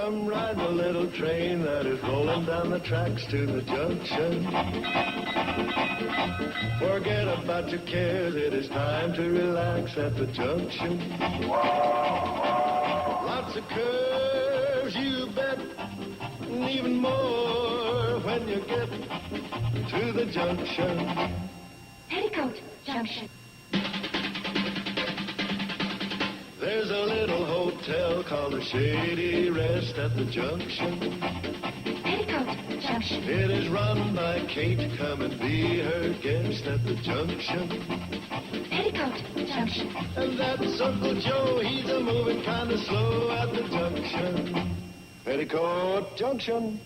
Come ride the little train that is rolling down the tracks to the junction. Forget about your cares, it is time to relax at the junction. Lots of curves, you bet, and even more when you get to the junction. Petticoat Junction. There's a little hotel called the Shady Rest at the junction. Petticoat Junction. It is run by Kate. Come and be her guest at the junction. Petticoat Junction. And that's Uncle Joe. He's a moving kind of slow at the junction. Petticoat Junction.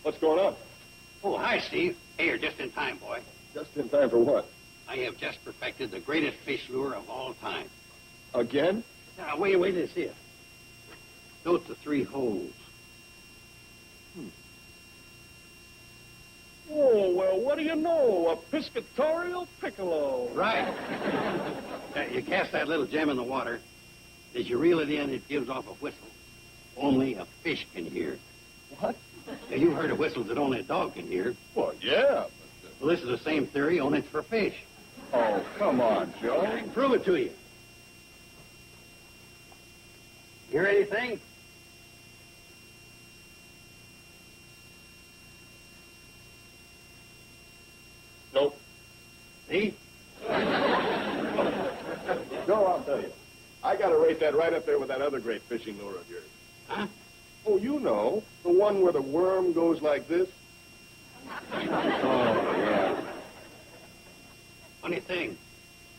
What's going on? Oh, hi, Steve. Hey, you're just in time, boy. Just in time for what? I have just perfected the greatest fish lure of all time. Again? Now, wait to see it. Note the 3 holes. Oh, well, what do you know? A piscatorial piccolo. Right. You cast that little gem in the water. As you reel it in, it gives off a whistle. Only a fish can hear. What? Now, you heard of whistles that only a dog can hear. Well, yeah, but... Well, this is the same theory, only it's for fish. Oh, come on, Joe. I can prove it to you. Hear anything? Nope. See? Joe, I'll tell you. I got to rate that right up there with that other great fishing lure of yours. Huh? Oh, you know, the one where the worm goes like this. Oh, yeah. Funny thing,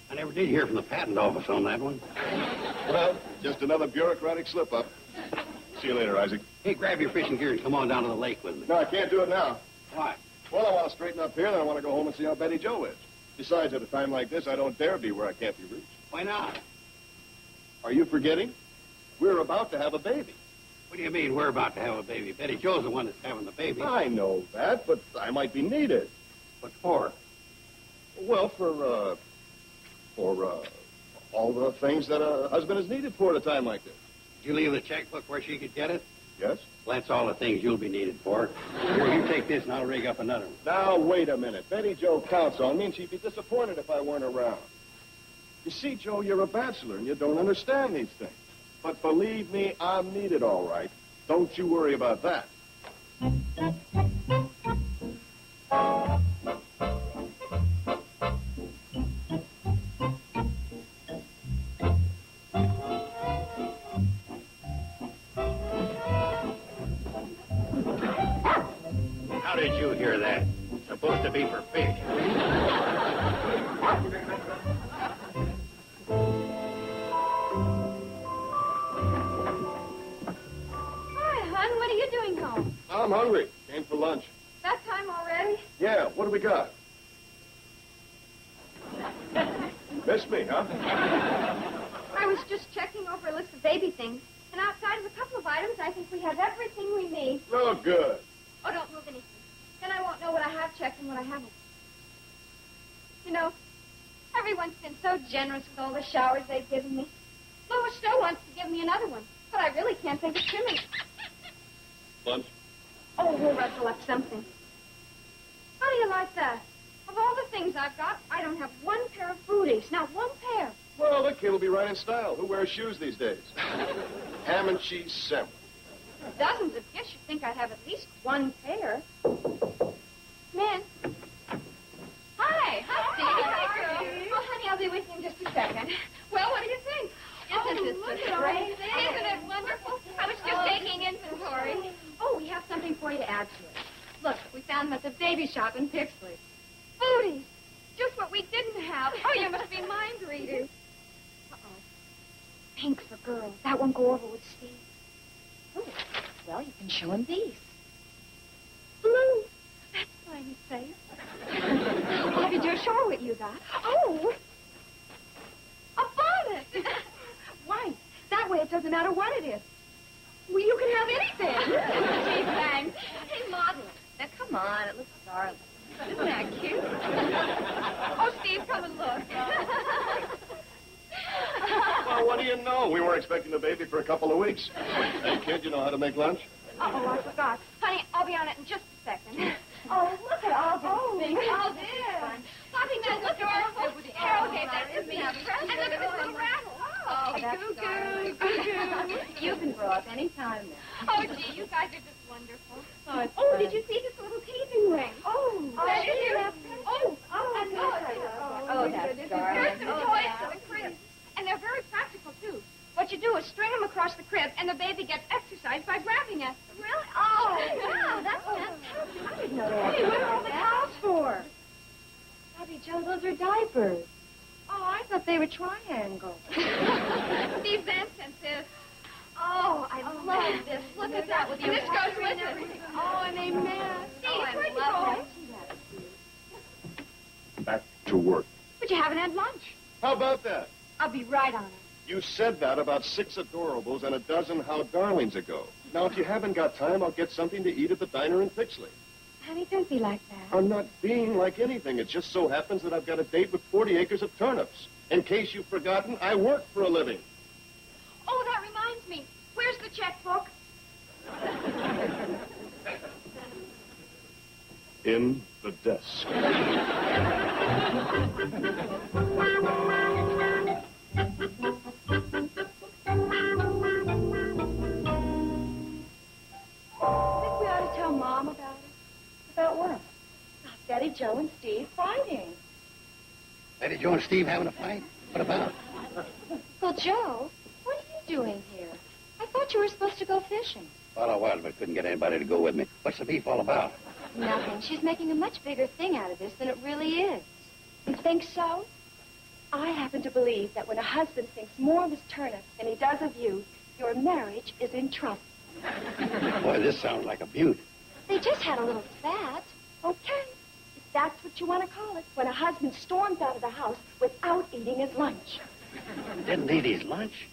I never did hear from the patent office on that one. Well, just another bureaucratic slip-up. See you later, Isaac. Hey, grab your fishing gear and come on down to the lake with me. No, I can't do it now. Why? Well, I want to straighten up here, then I want to go home and see how Betty Jo is. Besides, at a time like this, I don't dare be where I can't be reached. Why not? Are you forgetting? We're about to have a baby. What do you mean we're about to have a baby? Betty Jo's the one that's having the baby. I know that, but I might be needed. What for? Well, for all the things that a husband is needed for at a time like this. Did you leave the checkbook where she could get it? Yes? Well, that's all the things you'll be needed for. Here, you take this and I'll rig up another one. Now, wait a minute. Betty Jo counts on me, and she'd be disappointed if I weren't around. You see, Joe, you're a bachelor, and you don't understand these things. But believe me, I'm needed all right. Don't you worry about that. How did you hear that? It's supposed to be for fish. What are you doing home? I'm hungry. Came for lunch. That time already? Yeah, what do we got? Missed me, huh? I was just checking over a list of baby things, and outside of a couple of items, I think we have everything we need. Oh, good. Oh, don't move anything. Then I won't know what I have checked and what I haven't. You know, everyone's been so generous with all the showers they've given me. Lois still wants to give me another one, but I really can't think of trimming. Lunch? Oh, we'll recollect something. How do you like that? Of all the things I've got, I don't have one pair of booties. Not one pair. Well, the kid will be right in style. Who wears shoes these days? Ham and cheese sandwich. Dozens of gifts. You'd think I'd have at least one pair. Men. Hi. Hi, Steve. Hi, Steve. Oh, honey, I'll be with you in just a second. Well, what do you think? Isn't this great? Isn't it wonderful? I was just taking inventory. Oh, we have something for you to add to it. Look, we found them at the baby shop in Pixley. Booties. Just what we didn't have. Oh, you must be mind readers. Uh-oh. Pink for girls. That won't go over with Steve. Oh, well, you can show him these. Blue. That's fine and safe. Well, if you do, show her what you got. Oh, a bonnet. White. That way it doesn't matter what it is. Well, you can have anything. Gee, thanks. Hey, model. Now, come on. It looks darling. Isn't that cute? Oh, Steve, come and look. Well, what do you know? We weren't expecting a baby for a couple of weeks. Hey, kid, you know how to make lunch? Uh-oh, I forgot. Honey, I'll be on it in just a second. Oh, look at all this things. Oh, dear. Poppy knows adorable. Carol gave that to me. And look at this little rattle. Oh, goo-goo. You can grow up any time now. Oh, gee, you guys are just wonderful. Oh, did you see this little teasing ring? Oh, that's cute. Oh, that's darling. Here's some toys for the crib. And they're very practical, too. What you do is string them across the crib, and the baby gets exercise by grabbing at them. Really? Oh, wow, that's fantastic. I didn't know that. Hey, what are all the towels for? Bobby Joe, those are diapers. Oh, I thought they were triangles. Steve's incense is. Oh, I love this. Look at that with you. This goes with it. Oh, and they match. Steve, where'd you go? Back to work. But you haven't had lunch. How about that? I'll be right on it. You said that about 6 adorables and a dozen how darlings ago. Now, if you haven't got time, I'll get something to eat at the diner in Pixley. Honey, don't be like that. I'm not being like anything. It just so happens that I've got a date with 40 acres of turnips. In case you've forgotten, I work for a living. Oh, that reminds me. Where's the checkbook? In the desk. Think we ought to tell Mom about it? About what? About Betty, Joe, and Steve fighting. Betty, Joe, and Steve having a fight? What about? Well, Joe, what are you doing here? I thought you were supposed to go fishing. Thought I was, but couldn't get anybody to go with me. What's the beef all about? Nothing. She's making a much bigger thing out of this than it really is. You think so? I happen to believe that when a husband thinks more of his turnips than he does of you, your marriage is in trouble. Boy, this sounds like a beaut. They just had a little spat. Okay, if that's what you want to call it, when a husband storms out of the house without eating his lunch. Didn't eat his lunch?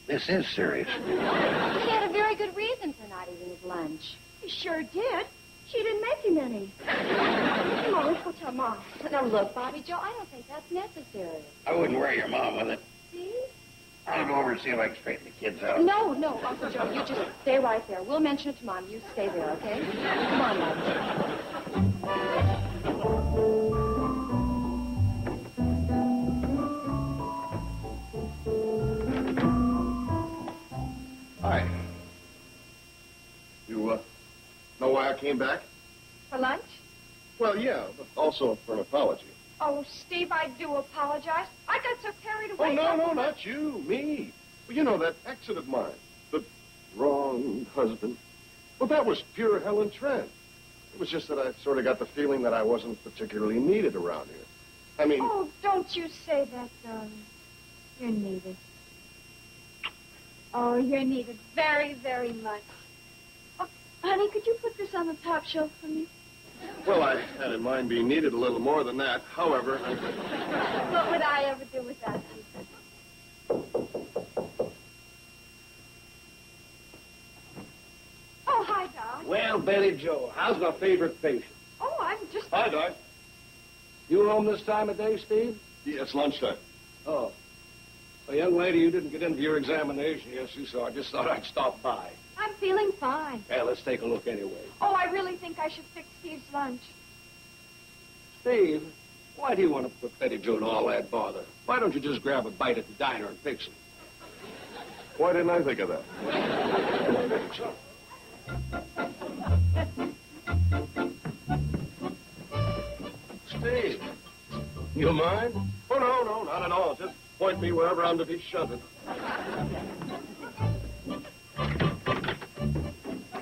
This is serious. He had a very good reason for not eating his lunch. He sure did. She didn't make him any. Come on, let's go tell Mom. Now, look, Bobby Joe, I don't think that's necessary. I wouldn't worry your mom with it. See? I'll go over and see if I can straighten the kids out. No, Uncle Joe, you just stay right there. We'll mention it to Mom. You stay there, okay? Come on, Bobby. Hi. You, know why I came back? For lunch? Well, yeah, but also for an apology. Oh, Steve, I do apologize. I got so carried Oh, away. no, not you, me. Well, you know, that ex of mine, the wrong husband. Well, that was pure Helen Trent. It was just that I sort of got the feeling that I wasn't particularly needed around here. I mean... Oh, don't you say that, darling. You're needed. Oh, you're needed very, very much. Oh, honey, could you put this on the top shelf for me? Well, I had in mind being needed a little more than that. However... What would I ever do without you? Oh, hi, Doc. Well, Betty Joe, how's my favorite patient? Oh, I'm just... Hi, Doc. You home this time of day, Steve? Yeah, it's lunchtime. Oh. Well, young lady, you didn't get into your examination yesterday, so I just thought I'd stop by. I'm feeling fine. Yeah, let's take a look anyway. Oh, I really think I should fix Steve's lunch. Steve, why do you want to put Betty Joe to all that bother? Why don't you just grab a bite at the diner and fix it? Why didn't I think of that? Steve, you mind? Oh, no, not at all. Just point me wherever I'm to be shunted.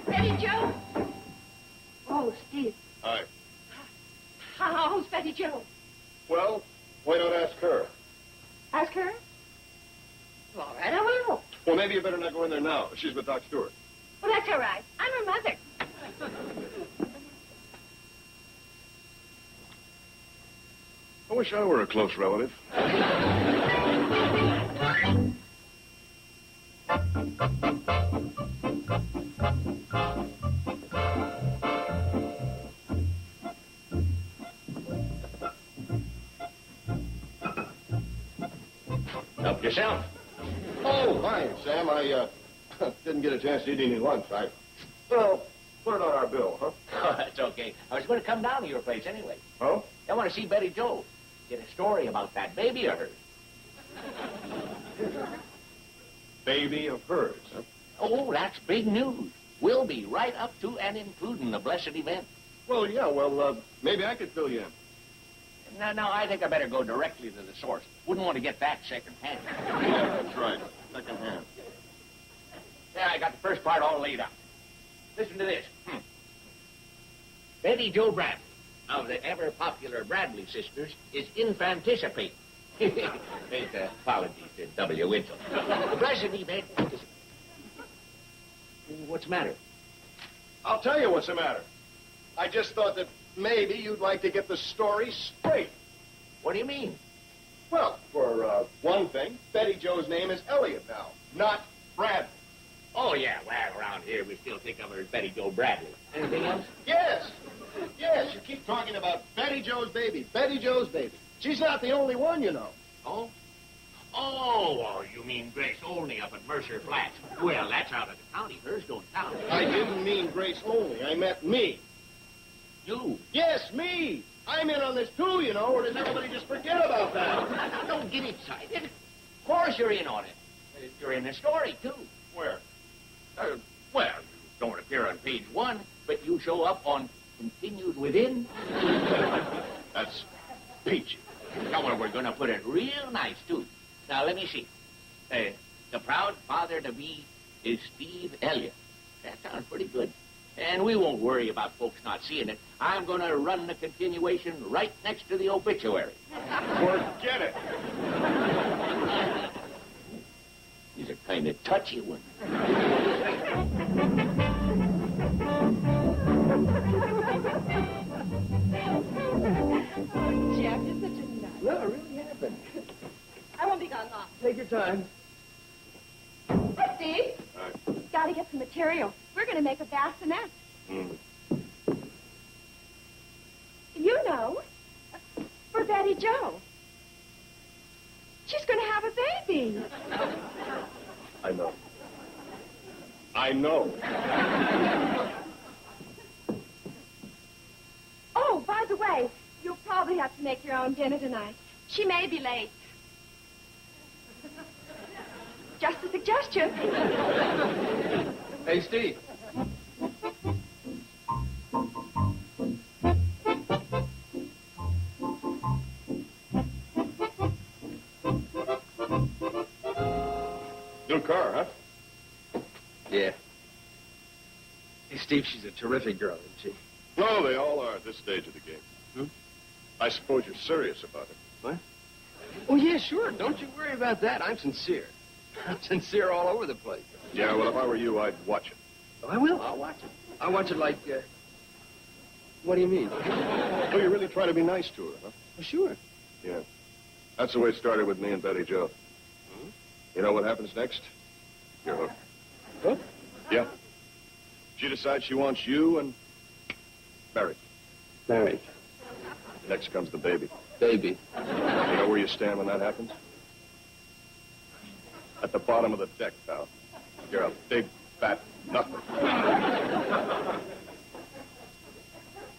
Betty Joe? Oh, Steve. Hi. How's Betty Joe? Well, why not ask her? Ask her? All right, I will. Well, maybe you better not go in there now. She's with Doc Stewart. Well, that's all right. I'm her mother. I wish I were a close relative. Help yourself. Oh, hi, Sam. I didn't get a chance to eat any lunch. Well, put it on our bill, huh? Oh, that's okay. I was going to come down to your place anyway. Oh? I want to see Betty Jo. Get a story about that baby of hers. Baby of hers, huh? Oh, that's big news. We'll be right up to and including the blessed event. Well, yeah, maybe I could fill you in. Now, I think I better go directly to the source. Wouldn't want to get that secondhand. Yeah, that's right. Second hand. Yeah, I got the first part all laid out. Listen to this. Betty Jo Bradley of the ever-popular Bradley sisters is infanticipating. Apologies to W. Winchell. The blessed event is... What's the matter? I'll tell you what's the matter. I just thought that maybe you'd like to get the story straight. What do you mean? Well, for one thing, Betty Jo's name is Elliot now, not Bradley. Oh, yeah, well, around here we still think of her as Betty Jo Bradley. Anything else? Yes, you keep talking about Betty Jo's baby, Betty Jo's baby. She's not the only one, you know. Oh? Oh, you mean Grace Olney up at Mercer Flats. Well, that's out of the county. Hers don't count. I didn't mean Grace only. I meant me. You? Yes, me. I'm in on this too, you know, or does everybody just forget about that? Don't get excited. Of course you're in on it. You're in the story, too. Where? Well, you don't appear on page 1, but you show up on Continued Within. That's peachy. Now, well, we're going to put it real nice, too. Now, let me see. The proud father-to-be is Steve Elliott. That sounds pretty good. And we won't worry about folks not seeing it. I'm going to run the continuation right next to the obituary. Forget it. He's a kind of touchy one. Jeff, you're such a nut. No, it really happened. I won't be gone long. Take your time. Hi, Steve. Gotta get some material. We're gonna make a bassinet. You know, for Betty Jo. She's gonna have a baby. I know. I know. Oh, by the way, you'll probably have to make your own dinner tonight. She may be late. Just a suggestion. Hey, Steve. New car, huh? Yeah. Hey, Steve, she's a terrific girl, isn't she? No, they all are at this stage of the game. I suppose you're serious about it. What? Oh, yeah, sure. Don't you worry about that. I'm sincere. I'm sincere all over the place. Yeah, well, if I were you, I'd watch it. Oh, I will. I'll watch it. I'll watch it like, what do you mean? So you really try to be nice to her, huh? Oh, sure. Yeah. That's the way it started with me and Betty Jo. You know what happens next? You're hooked. Hooked? Yeah. She decides she wants you and married. Married. Next comes the baby. Baby. You know where you stand when that happens? At the bottom of the deck, pal. You're a big, fat nothing.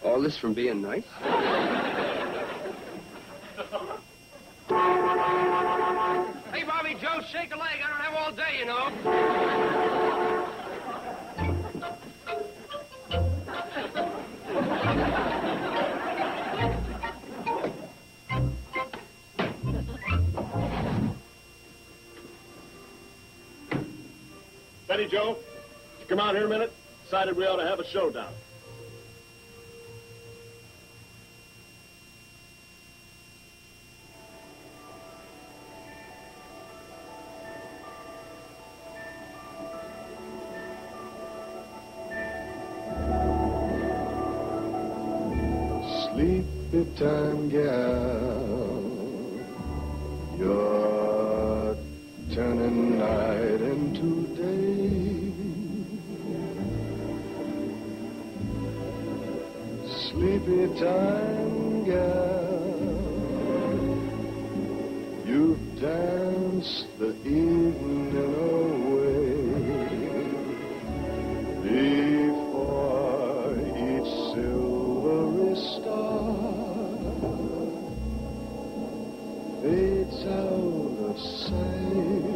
All this from being nice? Hey, Bobby Joe, shake a leg. I don't have all day, you know. Betty Jo, you come out here a minute. Decided we ought to have a showdown. Sleepy time gal, you're turning night into day. Sleepy time gal, You've danced the evening away before each silvery star fades out of sight.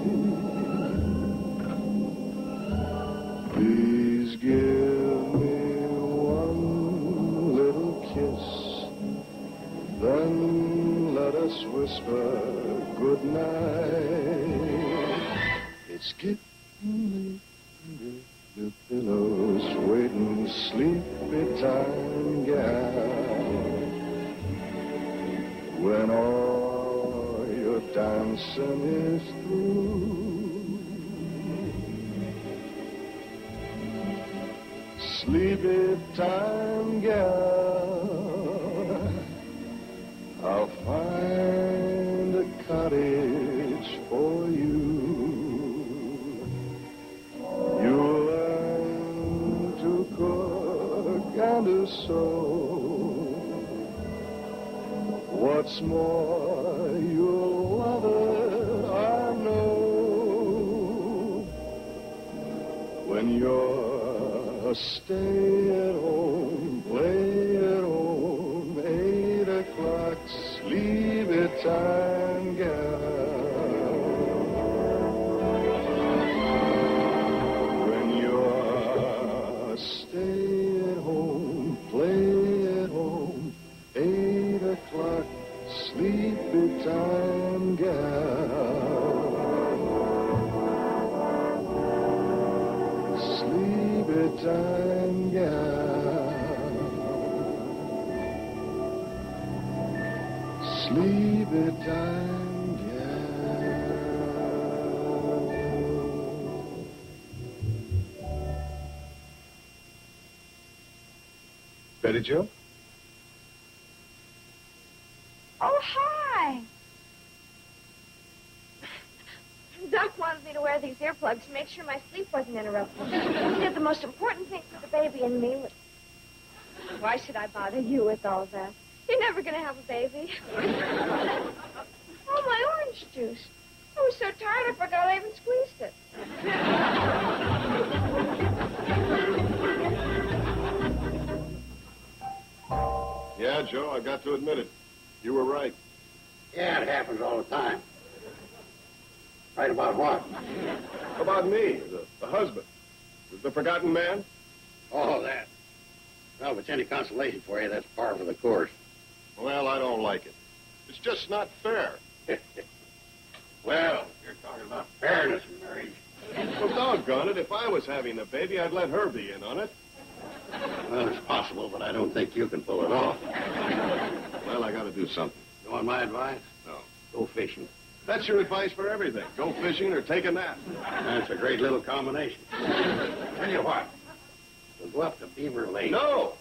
Please give me one little kiss, then let us whisper good night. It's getting late under the pillows, waiting sleepy time, gal. When all your dancing is through, sleepy time, gal, I'll find a cottage for you. You'll learn to cook and to sew. What's more, you'll love it, I know. When you're a stay-at-home, play-at-home, 8 o'clock, sleepy time, gal. When you're a stay-at-home, play-at-home, 8 o'clock, sleepy time, gal. Sleepy time, gal. Sleepy time, gal. Betty Joe? Oh, hi. Doc wanted me to wear these earplugs to make sure my sleep wasn't interrupted. He said the most important thing for the baby and me was... Why should I bother you with all that? You're never going to have a baby. Oh, my orange juice. I was so tired I forgot I even squeezed it. Yeah, Joe, I got to admit it. You were right. Yeah, it happens all the time. Right about what? About me, the husband. The forgotten man. Oh, that. Well, if it's any consolation for you, that's par for the course. Well, I don't like it. It's just not fair. Well, you're talking about fairness in marriage. Well, doggone it, if I was having a baby, I'd let her be in on it. Well, it's possible, but I don't think you can pull it off. Well, I got to do something. You want my advice? No. Go fishing. That's your advice for everything. Go fishing or take a nap. That's a great little combination. Tell you what, we'll go up to Beaver Lake. No!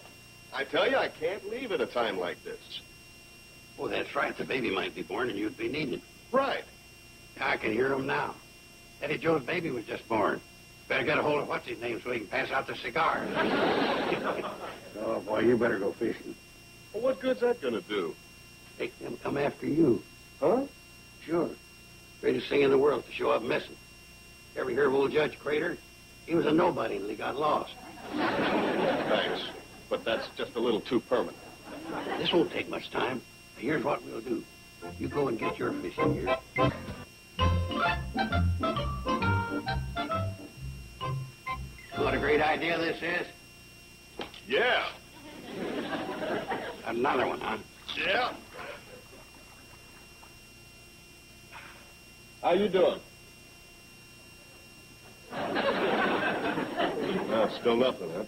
I tell you, I can't leave at a time like this. Oh, that's right. The baby might be born and you'd be needed. Right. I can hear him now. Eddie Joe's baby was just born. Better get a hold of what's his name so he can pass out the cigars. Oh, boy, you better go fishing. Well, what good's that going to do? Make them come after you. Huh? Sure. Greatest thing in the world to show up missing. Ever hear of old Judge Crater? He was a nobody until he got lost. Thanks. But that's just a little too permanent. This won't take much time. Here's what we'll do. You go and get your fishing gear. What a great idea this is. Yeah. Another one, huh? Yeah. How you doing? No, still nothing, huh?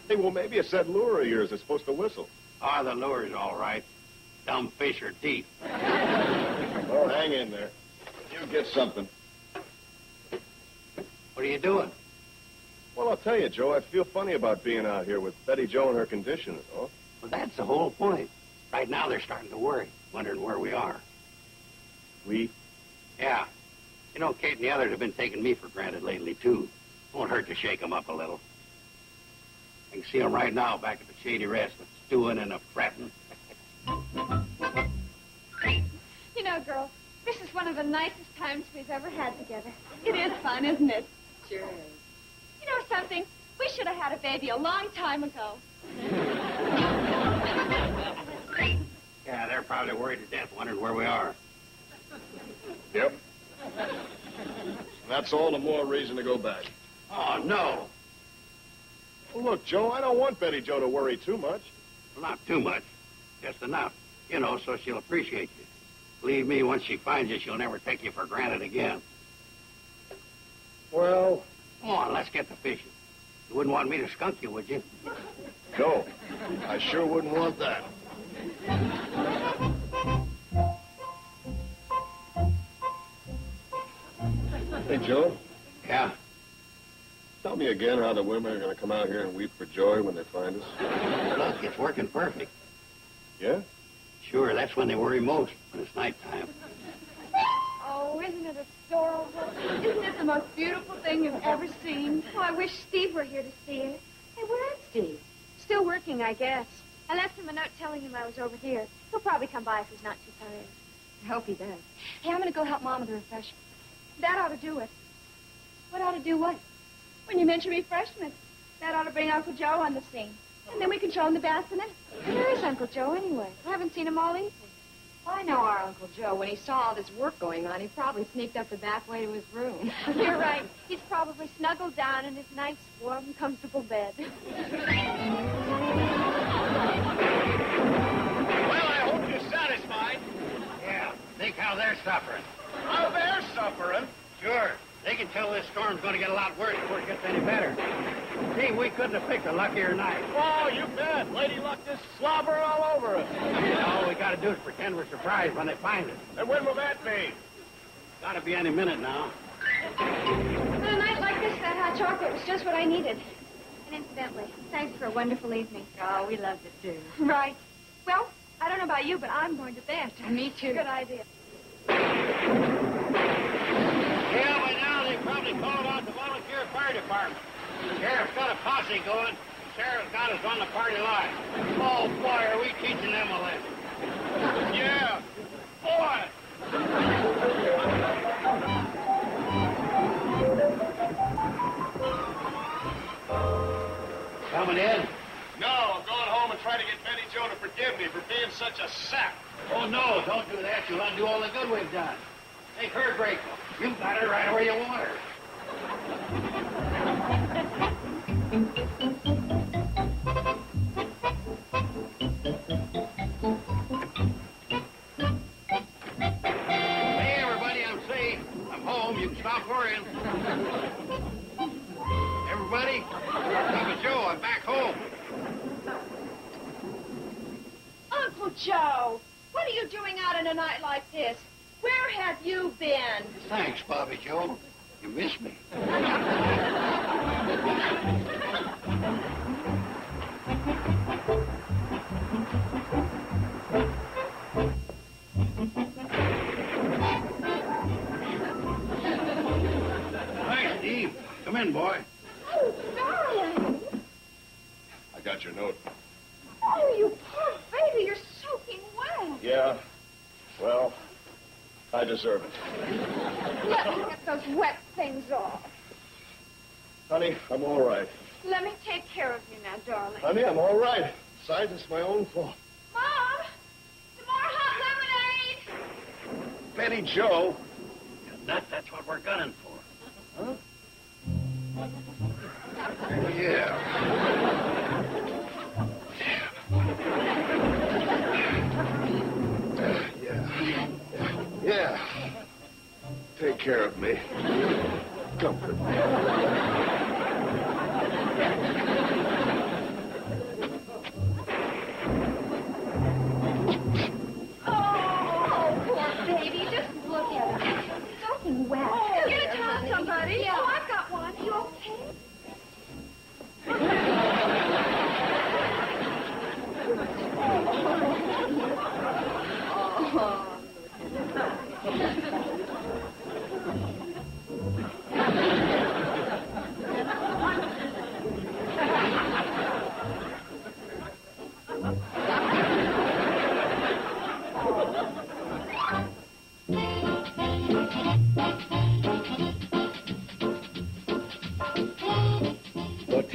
Hey, well, maybe it's that lure of yours that's supposed to whistle. Ah, the lure's all right. Dumb fish are deep. Oh, hang in there. You get something. What are you doing? Well, I'll tell you, Joe, I feel funny about being out here with Betty Joe and her condition and all. Well, that's the whole point. Right now, they're starting to worry, wondering where we are. We? Yeah. You know, Kate and the others have been taking me for granted lately, too. Won't hurt to shake them up a little. I can see them right now back at the Shady Rest, stewing and a fretting. know, girls, this is one of the nicest times we've ever had together. It is fun, isn't it? Sure is. You know something? We should have had a baby a long time ago. Yeah, they're probably worried to death, wondering where we are. Yep. That's all the more reason to go back. Oh, no. Well, look, Joe, I don't want Betty Jo to worry too much. Well, not too much. Just enough. You know, so she'll appreciate you. Believe me, once she finds you, she'll never take you for granted again. Well, Come on, let's get to fishing. You wouldn't want me to skunk you, would you? no. I sure wouldn't want that. Hey, Joe, Yeah. tell me again how the women are going to come out here and weep for joy when they find us. Look, it's working perfect. Yeah? Sure, that's when they worry most, when it's nighttime. Oh, isn't it adorable? Isn't it the most beautiful thing you've ever seen? Oh, I wish Steve were here to see it. Hey, where is Steve? Still working, I guess. I left him a note telling him I was over here. He'll probably come by if he's not too tired. I hope he does. Hey, I'm going to go help Mom with the refreshments. That ought to do it. What ought to do what? When you mention refreshments, that ought to bring Uncle Joe on the scene. And then we can show him the bassinet. Where is Uncle Joe, anyway? I haven't seen him all evening. Well, I know our Uncle Joe. When he saw all this work going on, he probably sneaked up the back way to his room. You're right. He's probably snuggled down in his nice, warm, comfortable bed. Well, I hope you're satisfied. Yeah, think how they're suffering. How they're suffering. Sure. They can tell this storm's going to get a lot worse before it gets any better. See, we couldn't have picked a luckier night. Oh, you bet. Lady Luck just slobber all over us. All we got to do is pretend we're surprised when they find us. And when will that be? Got to be any minute now. On a night like this, that hot chocolate was just what I needed. And incidentally, thanks for a wonderful evening. Oh, we loved it, too. Right. Well, I don't know about you, but I'm going to bed. Me, too. Good idea. Yeah, by now they probably called out the volunteer fire department. The sheriff's got a posse going. The sheriff's got us on the party line. Oh, boy, are we teaching them a lesson. Yeah. Boy. Coming in? No, I'm going home and trying to get Betty Jo to forgive me for being such a sap. Oh, no, don't do that. You'll undo all the good we've done. Make her grateful. You got her right where you want her. Hey, everybody, I'm safe. I'm home. You can stop worrying. Everybody, Papa Joe, I'm back home. Uncle Joe, what are you doing out on a night like this? Where have you been? Thanks, Bobby Joe. You missed me. Hi, Steve. Come in, boy. Oh, darling. I got your note. Oh, you poor baby, you're soaking wet. Yeah. Well, I deserve it. Let me get those wet things off. Honey, I'm all right. Let me take care of you now, darling. Honey, I'm all right. Besides, it's my own fault. Mom, some more hot lemonade. Betty Jo. That's what we're gunning for. Huh? Yeah. Yeah. Take care of me. Comfort me. Oh, poor baby, just look at him. He's soaking wet. Get a towel, somebody. Yeah. Oh, I've got one. You okay?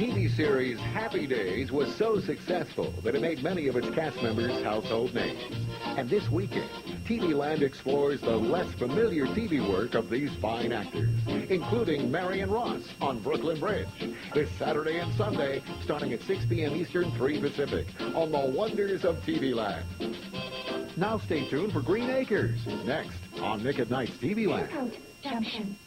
TV series Happy Days was so successful that it made many of its cast members household names. And this weekend, TV Land explores the less familiar TV work of these fine actors, including Marion Ross on Brooklyn Bridge, this Saturday and Sunday, starting at 6 p.m. Eastern, 3 Pacific, on the Wonders of TV Land. Now stay tuned for Green Acres, next on Nick at Night's TV Land. Petticoat Junction.